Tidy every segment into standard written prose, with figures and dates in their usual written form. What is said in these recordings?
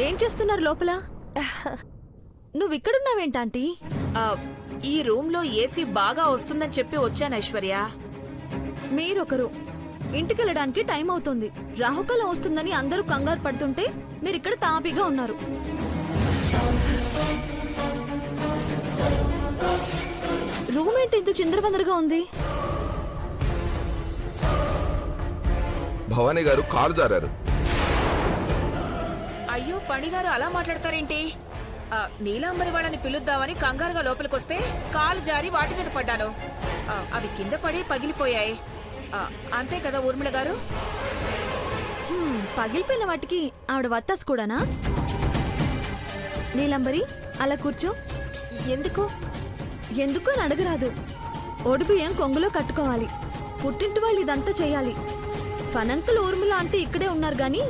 ఏం చేస్తున్నారు లోపల? నువ్విక్కడున్నావేంటాంటీ? ఈ రూమ్ లో ఏసీ బాగా వస్తుందని చెప్పి వచ్చాను ఐశ్వర్య. మీరొకరు ఇంటికెళ్ళడానికి టైం అవుతుంది, రాహుకాలం వస్తుందని అందరూ కంగారు పడుతుంటే మీరిక్కడ తాపీగా ఉన్నారు. రూమ్ ఏంటి ఇంత చిందరవందరగా ఉంది? భవానీ గారు కారు జారారు. అయ్యో పణిగారు అలా మాట్లాడతారేంటి? నీలాంబరి వాళ్ళని పిలుద్దామని కంగారుగా లోపలికొస్తే కాలు జారి వాటి మీద పడ్డాను. అవి కింద పడి పగిలిపోయాయి. అంతే కదా ఊర్మిళ గారు? పగిలిపోయిన వాటికి ఆవిడ వత్తాసు కూడానా? నీలంబరి అలా కూర్చో. ఎందుకు? ఎందుకు అని అడగరాదు. ఒడిబియ్యం కొంగులో కట్టుకోవాలి. పుట్టింటి వాళ్ళు ఇదంతా చెయ్యాలి. ఫనంకుల్ ఊర్మిళ అంటే ఇక్కడే ఉన్నారు గాని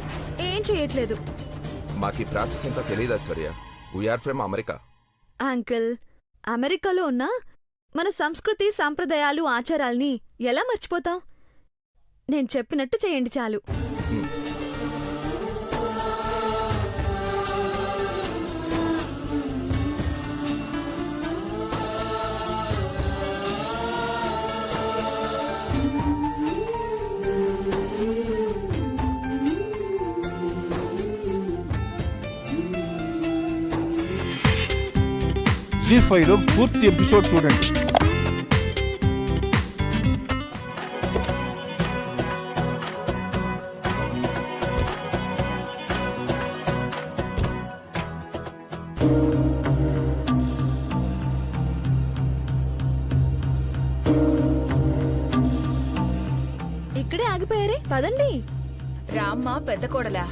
ఏం చెయ్యట్లేదు. మాకు ఈ ప్రాసెస్ అంతా తెలియదు Aishwarya. We are from America. Uncle, అమెరికాలో ఉన్న మన సంస్కృతి సాంప్రదాయాలు ఆచారాల్ని ఎలా మర్చిపోతాం? నేను చెప్పినట్టు చేయండి చాలు. జీ5లో పూర్తి ఎపిసోడ్ చూడండి. ఇక్కడే ఆగిపోయారే, పదండి. రామ్మ పెద్ద కోడలా?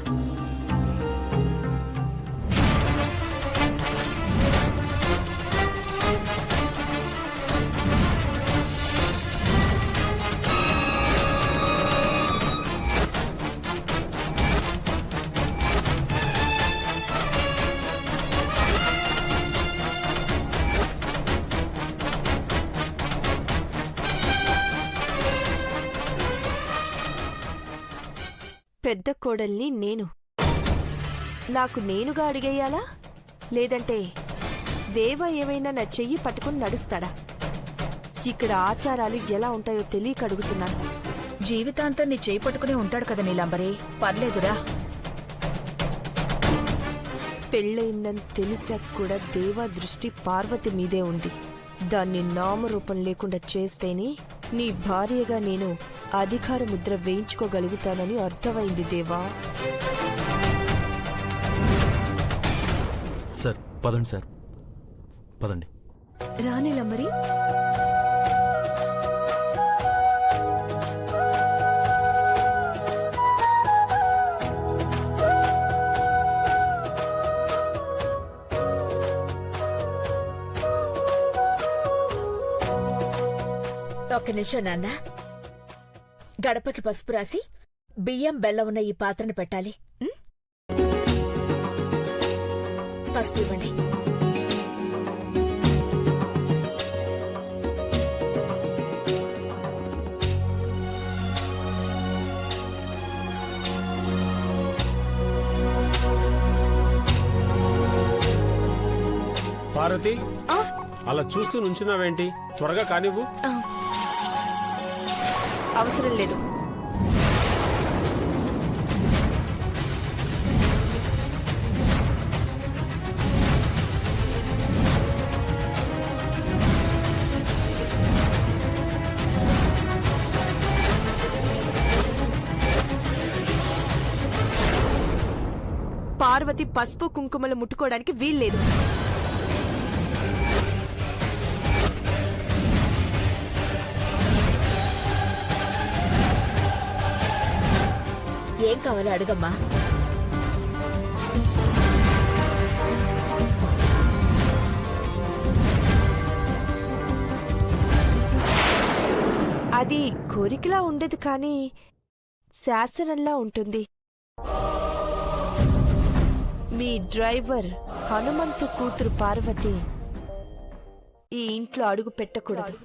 పెద్ద కోడల్ని నేను. నాకు నేనుగా అడిగేయాలా, లేదంటే దేవ ఏమైనా నా చెయ్యి పట్టుకుని నడుస్తాడా? ఇక్కడ ఆచారాలు ఎలా ఉంటాయో తెలియక అడుగుతున్నాను. జీవితాంతం నీ చేయి పట్టుకునే ఉంటాడు కదా నీలాంబరి, పర్లేదురా. పెళ్ళయిందని తెలిసాక కూడా దేవ దృష్టి పార్వతి మీదే ఉంది. దాన్ని నామరూపం లేకుండా చేస్తేనే నీ భార్యగా నేను అధికార ముద్ర వేయించుకోగలుగుతానని అర్థమైంది దేవా. సార్ పదండి, సార్ పదండి. రా నీలంబరి. ఒక్క నిమిషం నాన్న. గడపకి పసుపు రాసి బియ్యం బెల్లం ఉన్న ఈ పాత్రను పెట్టాలి. పసుపు ఇవ్వండి. పార్వతి, అలా చూస్తూ నుంచున్నావేంటి? త్వరగా కానివ్వు. అవసరం లేదు. పార్వతి పసుపు కుంకుమలు ముట్టుకోవడానికి వీల్లేదు. ఏం కావాలో అడుగమ్మా. అది కోరికలా ఉండదు కానీ శాసనంలా ఉంటుంది. మీ డ్రైవర్ హనుమంతు కూతురు పార్వతి ఈ ఇంట్లో అడుగు పెట్టకూడదు.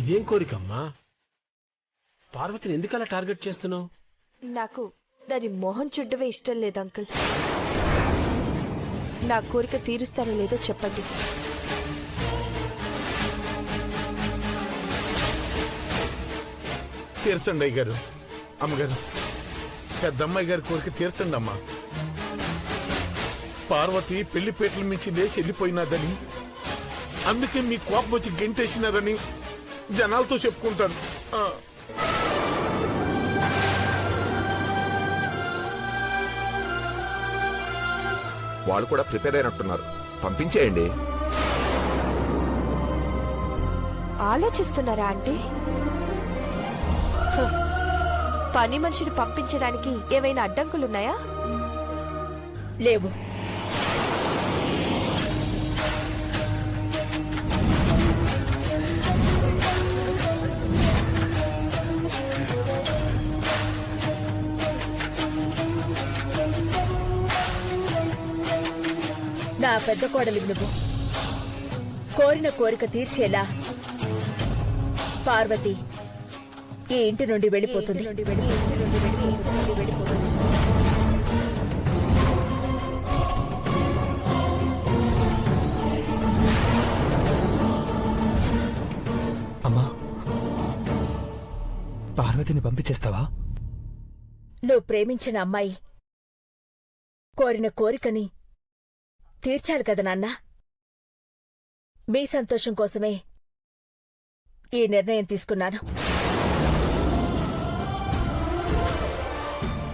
ఇదేం కోరికమ్మా? పార్వతిని ఎందుకు అలా టార్గెట్ చేస్తున్నావు? నాకు దాని మొహం చూడడమే ఇష్టం లేదు అంకుల్. నా కోరిక తీరుస్తారో లేదో చెప్పండి. తీర్చండి అయ్యగారు. అమ్మగారు, పెద్దమ్మాయి గారి కోరిక తీర్చండి అమ్మా. పార్వతి పెళ్లిపేటల మించి లేచి వెళ్ళిపోయినాదని, అందుకే మీ కోపం వచ్చి గెంటేసినారని జనాలతో చెప్పుకుంటాను. వాళ్ళు కూడా ప్రిపేర్ అయినట్టున్నారు, పంపించేయండి. ఆలోచిస్తున్నారా ఆంటీ? పని మనిషిని పంపించడానికి ఏమైనా అడ్డంకులున్నాయా? లేవు. నా పెద్ద కోడలి నువ్వు కోరిన కోరిక తీర్చేలా పార్వతి ఈ ఇంటి నుండి వెళ్ళిపోతుంది. అమ్మా, పార్వతిని పంపించేస్తావా? నువ్వు ప్రేమించిన అమ్మాయి కోరిన కోరికని తీర్చాలి కదా నాన్న. మీ సంతోషం కోసమే ఈ నిర్ణయం తీసుకున్నాను.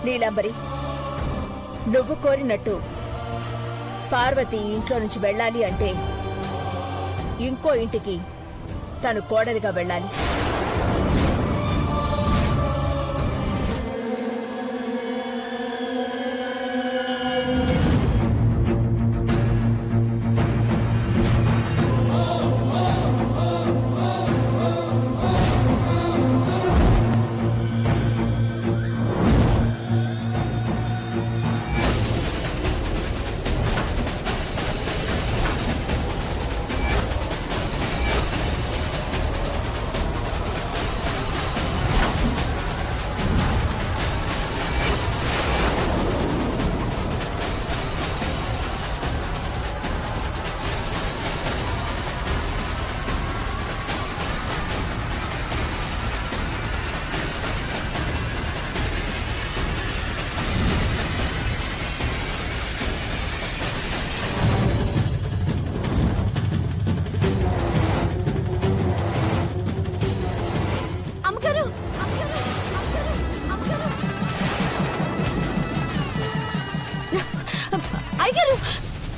నీలాంబరి, నువ్వు కోరినట్టు పార్వతి ఇంట్లో నుంచి వెళ్ళాలి అంటే ఇంకో ఇంటికి తను కోడలిగా వెళ్ళాలి.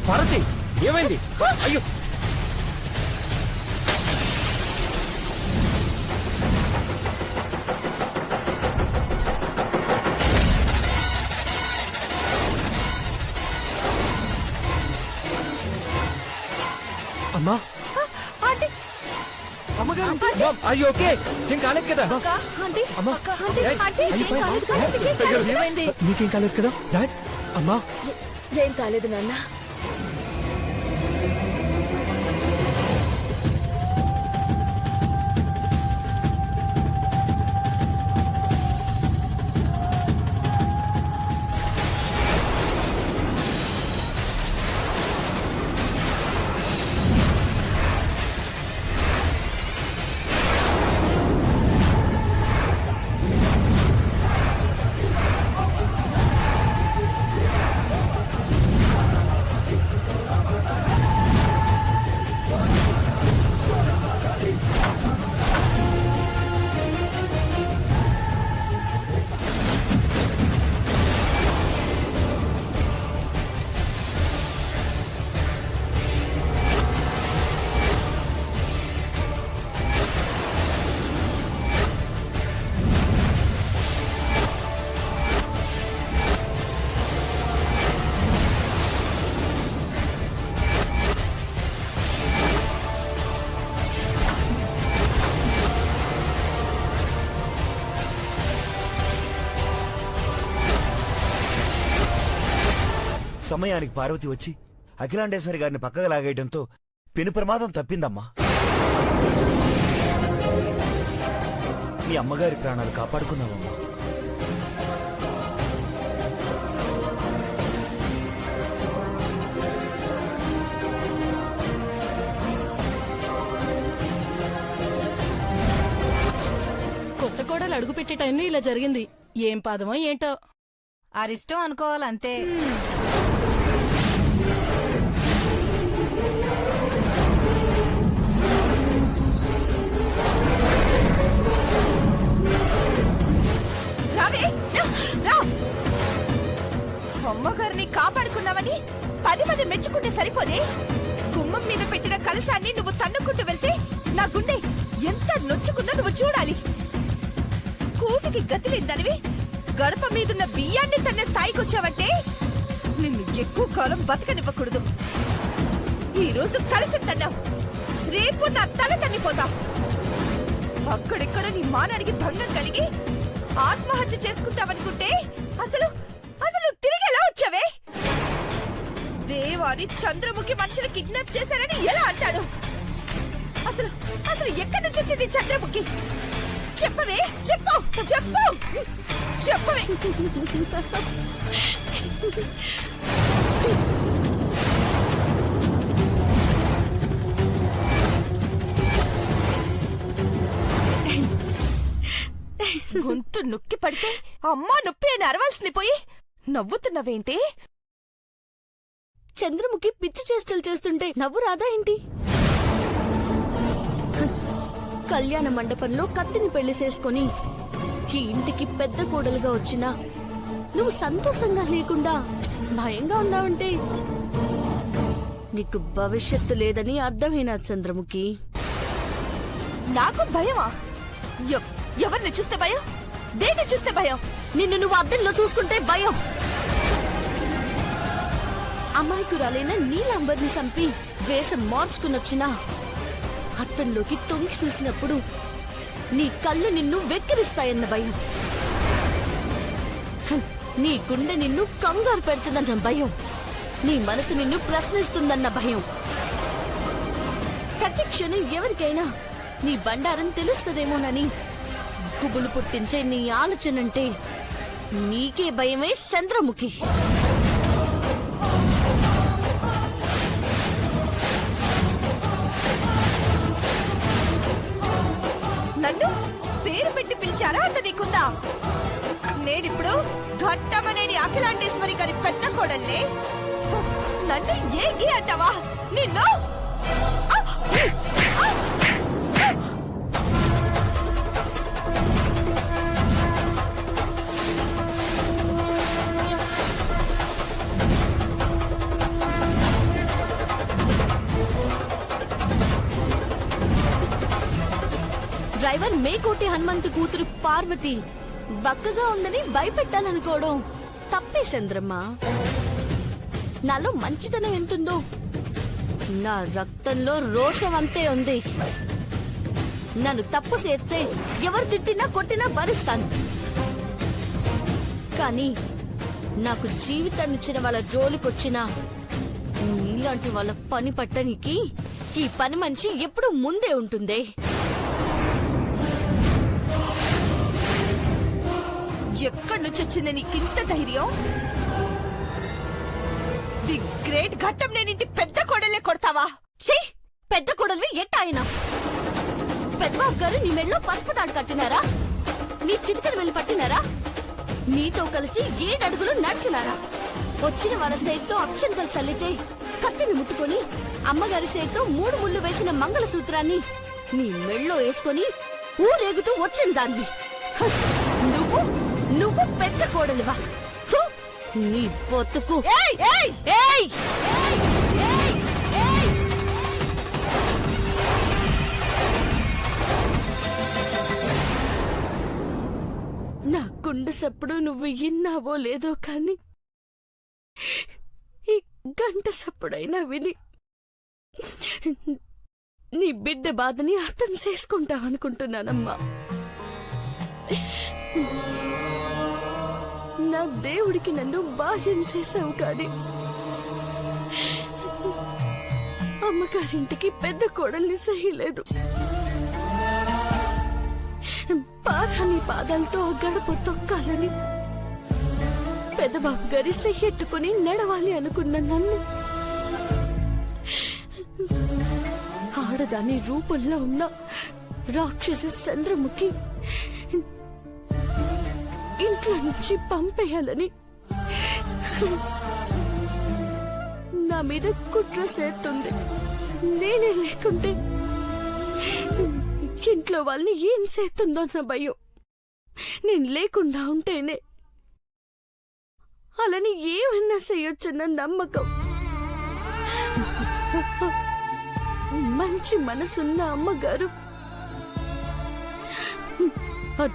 పార్వతి, ఏమైంది? అయ్యో, అమ్మా, అమ్మగారు, అయ్యో, ఓకే, ఏం కాలేదు కదా? అమ్మా, ఏమైంది? నీకేం కాలేదు కదా డాడ్? అమ్మా, ఏం కాలేదు నాన్న. సమయానికి పార్వతి వచ్చి అఖిలాండేశ్వరి గారిని పక్కగా లాగేయడంతో పెను ప్రమాదం తప్పిందమ్మా. మీ అమ్మగారి ప్రాణాలు కాపాడుకున్నావమ్మా. కొత్త కోడలు అడుగు పెట్టే టైంలో ఇలా జరిగింది. ఏం పాదమో ఏంటో. అరిష్టం అనుకోవాలంతే. రావే, రా. అమ్మగారిని కాపాడుకున్నావని 10 మంది మెచ్చుకుంటే సరిపోదే. గుమ్మం మీద పెట్టిన కలశాన్ని నువ్వు తన్నుకుంటూ వెళ్తే నా గుండె ఎంత నొచ్చుకుందో నువ్వు చూడాలి. కూటికి గతి లేదనివి గడప మీదున్న బియ్యాన్ని తన్నే స్థాయికి వచ్చావంటే నిన్ను ఎక్కువ కాలం బతకనివ్వకూడదు. ఈ రోజు కలశం తన్నావు, రేపు నా తల తన్నిపోతావు. అక్కడిక్కడ నీ మానానికి భంగం కలిగి ఆత్మహత్య చేసుకుంటావనుకుంటే అసలు అసలు తిరిగి ఎలా వచ్చావే? దేవాని చంద్రముఖి మనుషులు కిడ్నాప్ చేశారని ఎలా అంటాడు? అసలు అసలు ఎక్కడి నుంచి వచ్చింది చంద్రముఖి? చెప్పవే, చెప్పు చెప్పు చెప్పవే. గొంతు నొక్కి పడితే అమ్మా నొప్పి అని అరవాల్సింది పోయి నవ్వుతున్నవేంటి? చంద్రముఖి పిచ్చి చేష్టలు చేస్తుంటే నవ్వు రాదా ఏంటి? కళ్యాణ మండపంలో కత్తిని పెళ్లి చేసుకొని ఈ ఇంటికి పెద్ద కోడలుగా వచ్చినా నువ్వు సంతోషంగా లేకుండా భయంగా ఉన్నావంటే నీకు భవిష్యత్తు లేదని అర్థమైనా చంద్రముఖి. నాకు భయమా? ఎవరిని చూస్తే భయం? దేన్ని చూస్తే భయం? నిన్ను నువ్వు అద్దంలో చూసుకుంటే భయం. అమాయకురాలైన నీలాంబర్ని చంపి వేషం మార్చుకునొచ్చినా అద్దంలోకి తొంగి చూసినప్పుడు నీ కళ్ళు నిన్ను వెక్కిరిస్తాయన్న భయం. నీ గుండె నిన్ను కంగారు పెడుతుందన్న భయం. నీ మనసు నిన్ను ప్రశ్నిస్తుందన్న భయం. ప్రతి క్షణం ఎవరికైనా నీ బండారం తెలుస్తుందేమోనని గుబులు పుట్టించే నీ ఆలోచనంటే నీకే భయమే చంద్రముఖి. నన్ను పేరు పెట్టి పిలిచారా అంత నీకుందా? నేనిప్పుడు ఘట్టమనేని అఖిలాండేశ్వరి గారి పెద్ద కోడల్ని. నన్ను ఏగి అంటావా? నిన్ను డ్రైవర్ మేకోటి హనుమంతు కూతురు పార్వతి బక్కగా ఉందని భయపెట్టాలనుకోవడం తప్పే చంద్రమ్మ. నాలో మంచితనం ఎంతుందో నా రక్తంలో రోషం అంతే ఉంది. నన్ను తప్పు చేస్తే ఎవరు తిట్టినా కొట్టినా భరిస్తాను. కానీ నాకు జీవితాన్నిచ్చిన వాళ్ళ జోలికొచ్చినా నీలాంటి వాళ్ళ పని పట్టనికి ఈ పని మంచి ఎప్పుడు ముందే ఉంటుందే. ఎక్కడి నుంచి వచ్చింది నీకింత ధైర్యం? ది గ్రేట్ ఘట్టం నేనింటి పెద్ద కోడలే కొడతావా? ఛీ! పెద్ద కోడలివి ఎట్టాయినా? పెద్దబాబు గారు నీ మెళ్ళో పసుపు తాడు కట్టినారా? నీ చిటికలు వెళ్ళి పట్టినారా? నీతో కలిసి 7 అడుగులు నడిచినారా? వచ్చిన వాళ్ళ చేతితో అక్షంతలు చల్లితే కత్తిని ముట్టుకొని అమ్మగారి చేతితో 3 ముళ్ళు వేసిన మంగళసూత్రాన్ని నీ మెళ్ళో వేసుకొని ఊరేగుతూ వచ్చిన దాన్ని. నువ్వు పెద్ద కోడలివా? నీ బతుకు. నా గుండె సప్పుడు నువ్వు విన్నావో లేదో కాని ఈ గంట సప్పుడైనా విని నీ బిడ్డ బాధని అర్థం చేసుకుంటావనుకుంటున్నానమ్మా. నా దేవుడికి నన్ను బాహ్యం చేశావు కాని అమ్మగారింటికి పెద్ద కోడల్ని సహిలేదు. పారాని పాదాలతో ఆ గడప తొక్కాలని పెద్దబాబు గారి సెయ్యెట్టుకుని నడవాలి అనుకున్న నన్ను ఆడదాని రూపంలో ఉన్న రాక్షసి చంద్రముఖి ఇంట్లో నుంచి పంపేయాలని నా మీద కుట్ర చేస్తుంది. నేనే లేకుంటే ఇంట్లో వాళ్ళని ఏం చేస్తుందో నా భయం. నేను లేకుండా ఉంటేనే అలాని ఏమన్నా చేయొచ్చన్న నమ్మకం. మంచి మనసున్న అమ్మగారు ఆ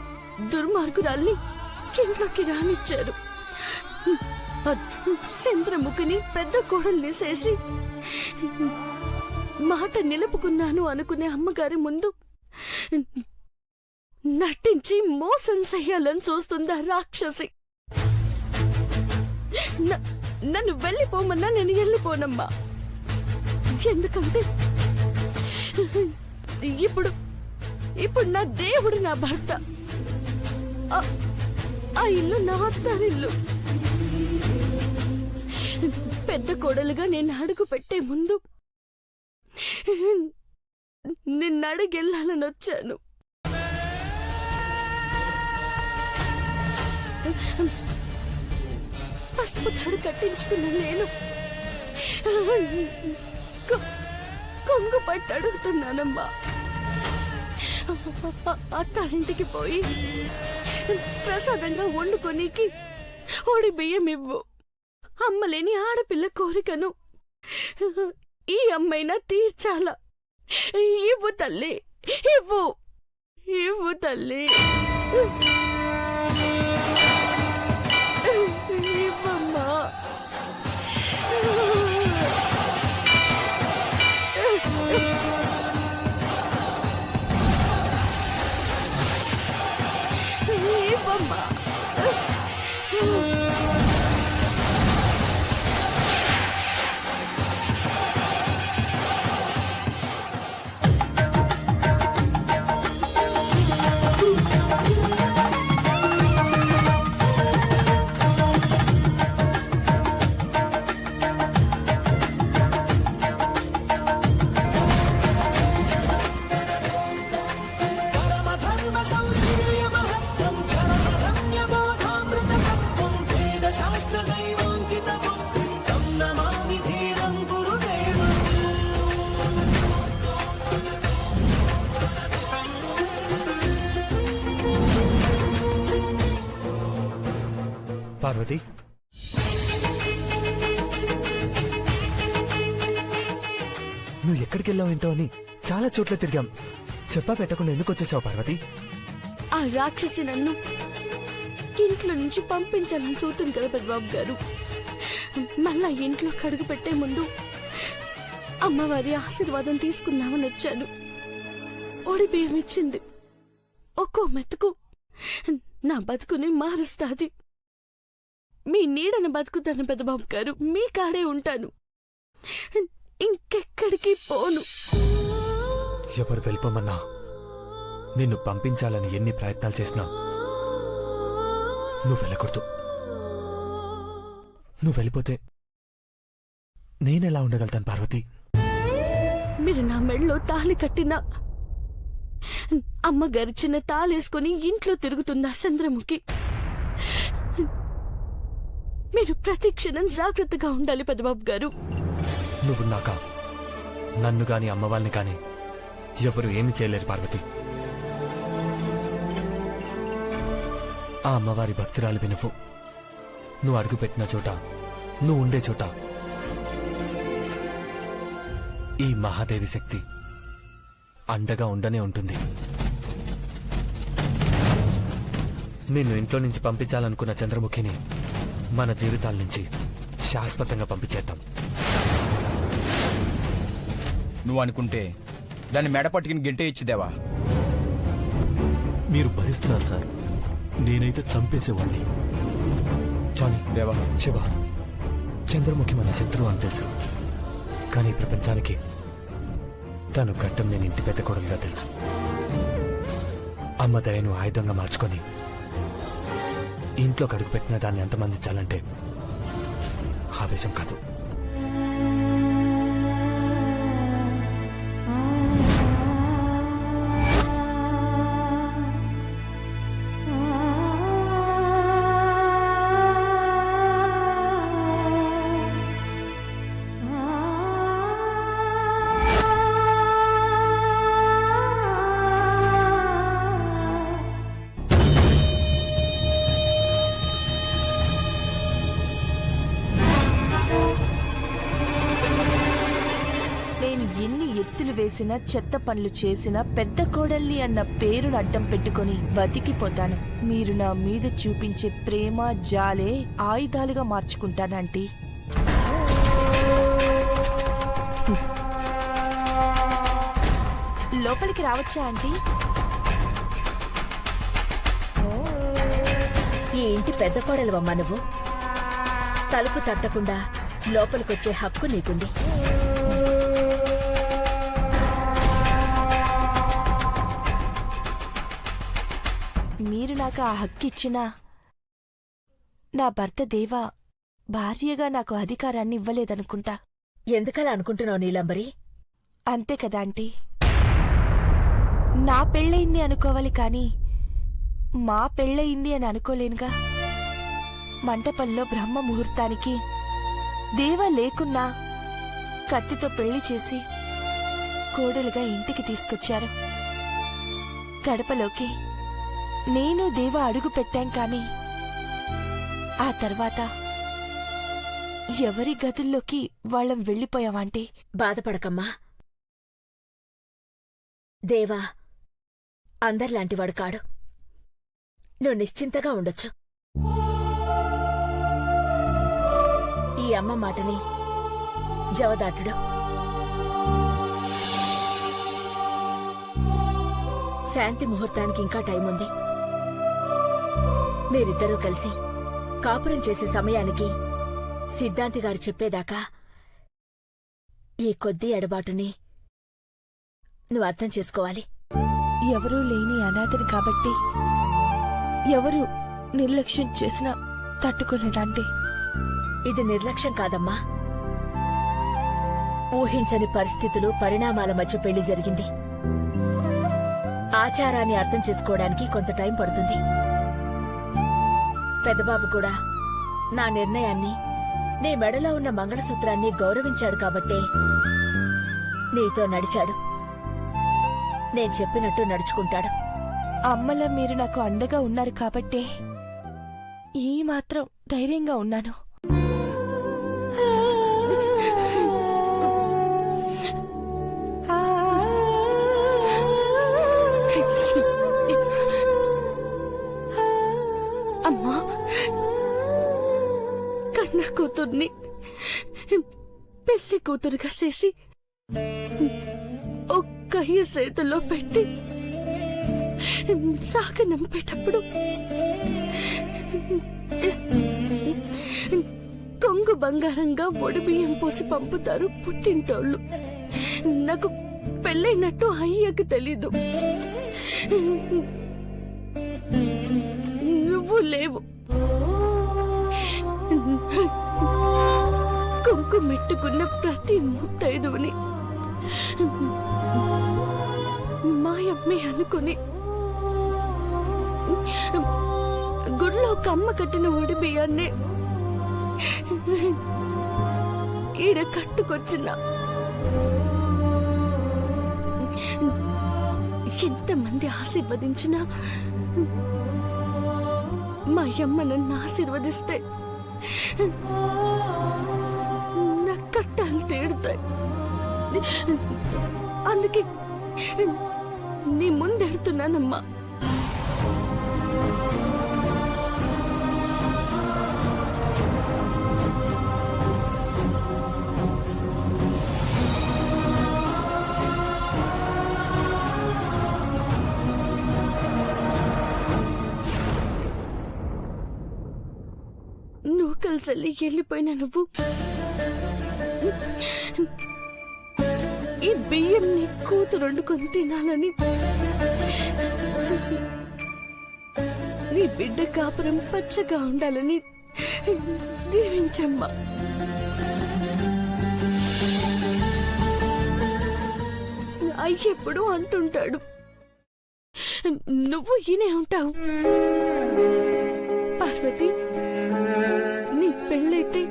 దుర్మార్గురాల్ని ఇంట్లోకి రానిచ్చారు. ఆ చంద్రముఖిని పెద్ద కోడల్ని చేసి మాట నిలుపుకున్నాను అనుకునే అమ్మగారి ముందు నటించి మోసం చెయ్యాలని చూస్తుందా రాక్షసి. నన్ను వెళ్ళిపోమన్నా నేను వెళ్ళిపోనమ్మా. ఎందుకంటే ఇప్పుడు నా దేవుడు నా భర్త. ఆ ఇల్లు నా అత్తారిల్లు. పెద్ద కోడలుగా నేను అడుగు పెట్టే ముందు నిన్నడుగెళ్ళాలని వచ్చాను. పసుపు తాడు కట్టించుకున్న నేను కొంగు పట్టి అడుగుతున్నానమ్మా. అత్తారింటికి పోయి ప్రసాదంగా వండుకోనీకి ఓడి బియ్యం ఇవ్వు. అమ్మలేని ఆడపిల్ల కోరికను ఈ అమ్మైనా తీర్చాల. ఇవ్వు తల్లి, ఇవ్వు, ఇవ్వు తల్లి, ఇవ్వమ్మా. ఇవ్వమ్మా. పార్వతి, నువ్వు ఎక్కడికి వెళ్ళావు ఏంటో అని చాలా చోట్ల తిరిగాం. చెప్పా పెట్టకుండా ఎందుకు వచ్చేసావు పార్వతి? ఆ రాక్షసి నన్ను ఇంట్లో నుంచి పంపించాలని చూస్తుంది కదా పెద్దబాబు గారు. మళ్ళా ఇంట్లో కడుగు పెట్టే ముందు అమ్మవారి ఆశీర్వాదం తీసుకుందామని వచ్చాను. ఓడి బియ్యం ఇచ్చింది. ఒక్కో మెతుకు నా బతుకుని మారుస్తాది. మీ నీడను బతుకుతాను పెద్దబాబు గారు. మీ కాడే ఉంటాను, ఇంకెక్కడికి పోను. ఎవరు వెళ్ళిపోమన్నా నిన్ను పంపించాలని ఎన్ని ప్రయత్నాలు చేసినా నువ్వు వెళ్ళకూడదు. నువ్వు వెళ్ళిపోతే నేనెలా ఉండగలుగుతాను పార్వతి? మీరు నా మెళ్ళలో తాళి కట్టినా అమ్మగారి చిన్న తాళేసుకుని ఇంట్లో తిరుగుతుందా చంద్రముఖి? మీరు ప్రతి క్షణం జాగ్రత్తగా ఉండాలి పెద్దబాబు గారు. నువ్వు నాకా నన్ను గాని అమ్మవారిని కాని ఎవరు ఏమి చేయలేరు పార్వతి. ఆ అమ్మవారి భక్తురాలు వినువు. నువ్వు అడుగుపెట్టిన చోట, నువ్వు ఉండే చోట ఈ మహాదేవి శక్తి అండగా ఉండనే ఉంటుంది. నిన్ను ఇంట్లో నుంచి పంపించాలనుకున్న చంద్రముఖిని మన జీవితాల నుంచి శాశ్వతంగా పంపించేద్దాం. నువ్వు అనుకుంటే దాన్ని మెడ పట్టుకుని గెంటే ఇచ్చిదేవా? మీరు భరిస్తున్నారు సార్, నేనైతే చంపేసేవాడిని. జానీ, దేవా, శివ, చంద్రముఖి మన శత్రువు అని తెలుసు. కానీ ఈ ప్రపంచానికి తను గట్టం నేను ఇంటి పెద్ద కోడలుగా తెలుసు. అమ్మ దయను ఆయుధంగా మార్చుకొని ఇంట్లో కడుగు పెట్టిన దాన్ని ఎంతమంది చాలంటే ఆవేశం కాదు. నేను ఎన్ని ఎత్తులు వేసినా చెత్త పనులు చేసినా పెద్ద కోడల్ని అన్న పేరును అడ్డం పెట్టుకొని బతికిపోతాను. మీరు నా మీద చూపించే ప్రేమ జాలే ఆయుధాలుగా మార్చుకుంటానంటీ. లోపలికి రావచ్చా ఆంటీ? ఈ ఇంటి పెద్ద కోడలువమ్మా నువ్వు. తలుపు తట్టకుండా లోపలికొచ్చే హక్కు నీకుంది. మీరు నాకు ఆ హక్కు ఇచ్చినా నా భర్త దేవా భార్యగా నాకు అధికారాన్ని ఇవ్వలేదనుకుంటా. ఎందుకలా అనుకుంటున్నావు నీలంబరి? అంతే కదా ఆంటీ. నా పెళ్ళయింది అనుకోవాలి కానీ మా పెళ్ళయింది అని అనుకోలేనుగా. మంటపంలో బ్రహ్మ ముహూర్తానికి దేవా లేకున్నా కత్తితో పెళ్లి చేసి కోడలుగా ఇంటికి తీసుకొచ్చారు. గడపలోకి నేను దేవా అడుగు పెట్టాం కాని ఆ తర్వాత ఎవరి గదుల్లోకి వాళ్ళం వెళ్ళిపోయావంటే. బాధపడకమ్మా. దేవా అందర్లాంటివాడు కాడు. నువ్వు నిశ్చింతగా ఉండొచ్చు. ఈ అమ్మ మాటని జవదాటుడు. శాంతి ముహూర్తానికి ఇంకా టైం ఉంది. మీరిద్దరూ కలిసి కాపురం చేసే సమయానికి సిద్ధాంతి గారు చెప్పేదాకా ఈ కొద్ది ఎడబాటుని నువ్వు అర్థం చేసుకోవాలి. ఎవరూ లేని అనాథని కాబట్టి ఎవరు నిర్లక్ష్యం చేసినా తట్టుకోలేనంటే. ఇది నిర్లక్ష్యం కాదమ్మా. ఊహించని పరిస్థితులు, పరిణామాల మధ్య పెళ్లి జరిగింది. ఆచారాన్ని అర్థం చేసుకోవడానికి కొంత టైం పడుతుంది. పెద్దబాబు కూడా నా నిర్ణయాన్ని, నీ మెడలో ఉన్న మంగళసూత్రాన్ని గౌరవించాడు కాబట్టే నీతో నడిచాడు. నేను చెప్పినట్టు నడుచుకుంటాడు. అమ్మలా మీరు నాకు అండగా ఉన్నారు కాబట్టే ఈ మాత్రం ధైర్యంగా ఉన్నాను. అమ్మా, కన్న కూతుర్ని పెళ్లి కూతురుగా చేసి ఒక్క చేతుల్లో పెట్టి సాగనంపేటప్పుడు కొంగు బంగారంగా ఒడిబియ్యం పోసి పంపుతారు పుట్టింటోళ్ళు. నాకు పెళ్ళైనట్టు అయ్యకు తెలీదు. నువ్వు లేవు. కుంకుమెట్టుకున్న ప్రతి ముత్తైదువుని మాయమ్మే అనుకుని గుడిలో కమ్మ కట్టిన ఒడి బియ్యాన్నే ఈడ కట్టుకొచ్చిన. ఎంతమంది ఆశీర్వదించినా మా అమ్మ నన్ను ఆశీర్వదిస్తే నా కట్టాలు తీరుతాయి. అందుకే నీ ముందెడుతున్నానమ్మా. నూకల్సల్లి వెళ్ళిపోయినా నువ్వు ఈ బియ్యం నీ కూతురు వండుకొని తినాలని నీ బిడ్డ కాపురం పచ్చగా ఉండాలని దీవించమ్మా. అయ్యెప్పుడు అంటుంటాడు, నువ్వు ఈయనే ఉంటావు. పార్వతి, నీ పెళ్ళైతే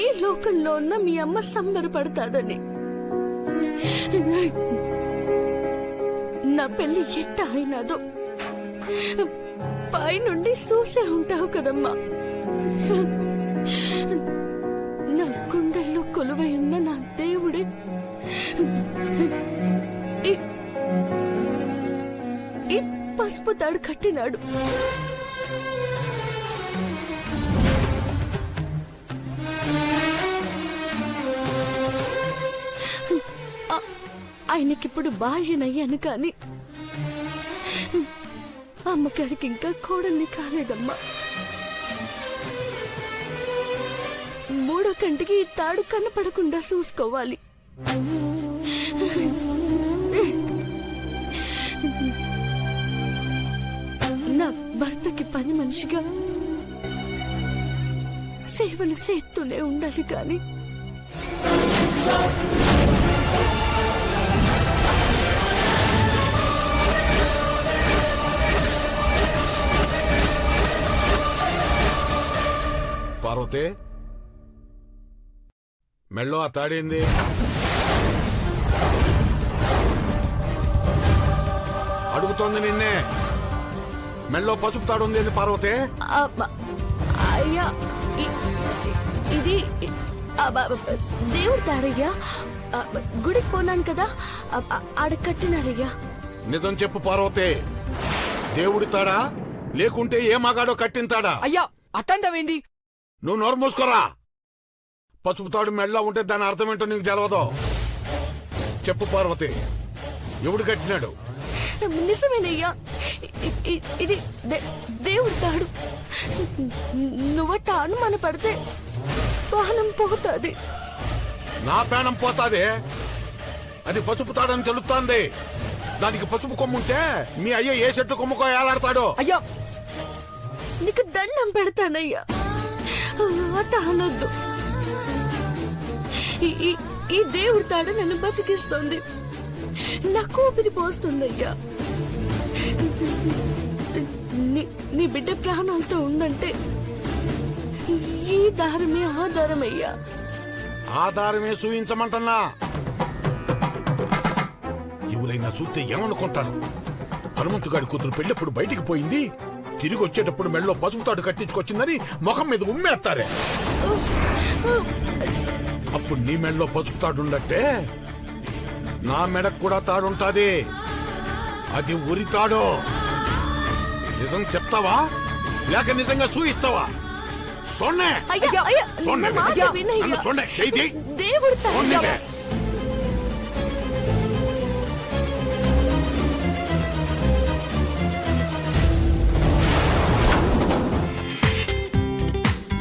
ఏ లోకంలో ఉన్నా మీ అమ్మ సంబరపడతాదని. నా పెళ్లి ఎట్ట అయినాదో పైనుండి చూసే ఉంటావు కదమ్మా. నా గుండెల్లో కొలువై ఉన్న నా దేవుడే ఈ పసుపు తాడు కట్టినాడు. ఆయనకిప్పుడు భార్యనయ్యాను కానీ అమ్మగారికి ఇంకా కోడల్ని కాలేదమ్మా. మూడో కంటికి ఈ తాడు కనపడకుండా చూసుకోవాలి. నా భర్తకి పని మనిషిగా సేవలు చేస్తూనే ఉండాలి కానీ పార్వతి, మెళ్ళో ఆ తాడేంది? అడుగుతోంది నిన్నే. మెళ్ళో పసుపు తాడు ఉంది పార్వతి. అయ్యా, ఇది దేవుడు తాడయ్యా. గుడికి పోనాను కదా, ఆడ కట్టినారయ్యా. నిజం చెప్పు పార్వతి, దేవుడి తాడా లేకుంటే ఏ మగాడో కట్టిన తాడా? అయ్యా అట్టంటావేంటి? నువ్వు నోరు మూసుకోరా. పసుపు తాడు మెళ్ళ ఉంటే దాని అర్థం ఏంటో నీకు తెలవదు. చెప్పు పార్వతి, ఎవడు కట్టినాడు? నిజమేనయ్యా, ఇది దేవుడు తాడు. నువ్వట అనుమాన పడితే ప్రాణం పోతాది. నా ప్రాణం పోతాదే. అది పసుపు తాడని తెలుస్తోంది. దానికి పసుపు కొమ్ముంటే మీ అయ్య ఏ చెట్టు కొమ్ముకో ఏలాడతాడు? అయ్యా, నీకు దండం పెడతానయ్యా, అట అనొద్దు. ఈ దేవుడి తాడు నన్ను బతికిస్తుంది, నాకు ఊపిరి పోస్తుందయ్యా. నీ బిడ్డ ప్రాణాలతో ఉందంటే ఈ దారమే ఆధారమయ్యా. ఆధారమే చూయించమంటున్నా. ఎవరైనా చూస్తే ఏమనుకుంటారు? హనుమంతుగాడి కూతురు పెళ్ళప్పుడు బయటికి పోయింది, తిరిగి వచ్చేటప్పుడు మెళ్ళలో పసుపు తాడు కట్టించుకొచ్చిందని ముఖం మీద ఉమ్మేస్తారే. అప్పుడు నీ మెళ్ళలో పసుపు తాడు ఉండట్టే నా మెడకు కూడా తాడుంటాది. అది ఉరి తాడు. నిజం చెప్తావా లేక నిజంగా చూయిస్తావా? సొన్నే సొన్నే సొన్నే చేయి. దేవుడు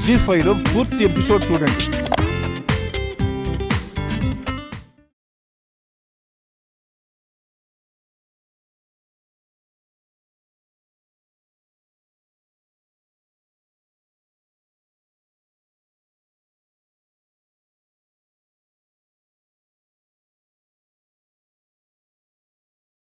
జీ5లో పూర్తి ఎపిసోడ్ చూడండి.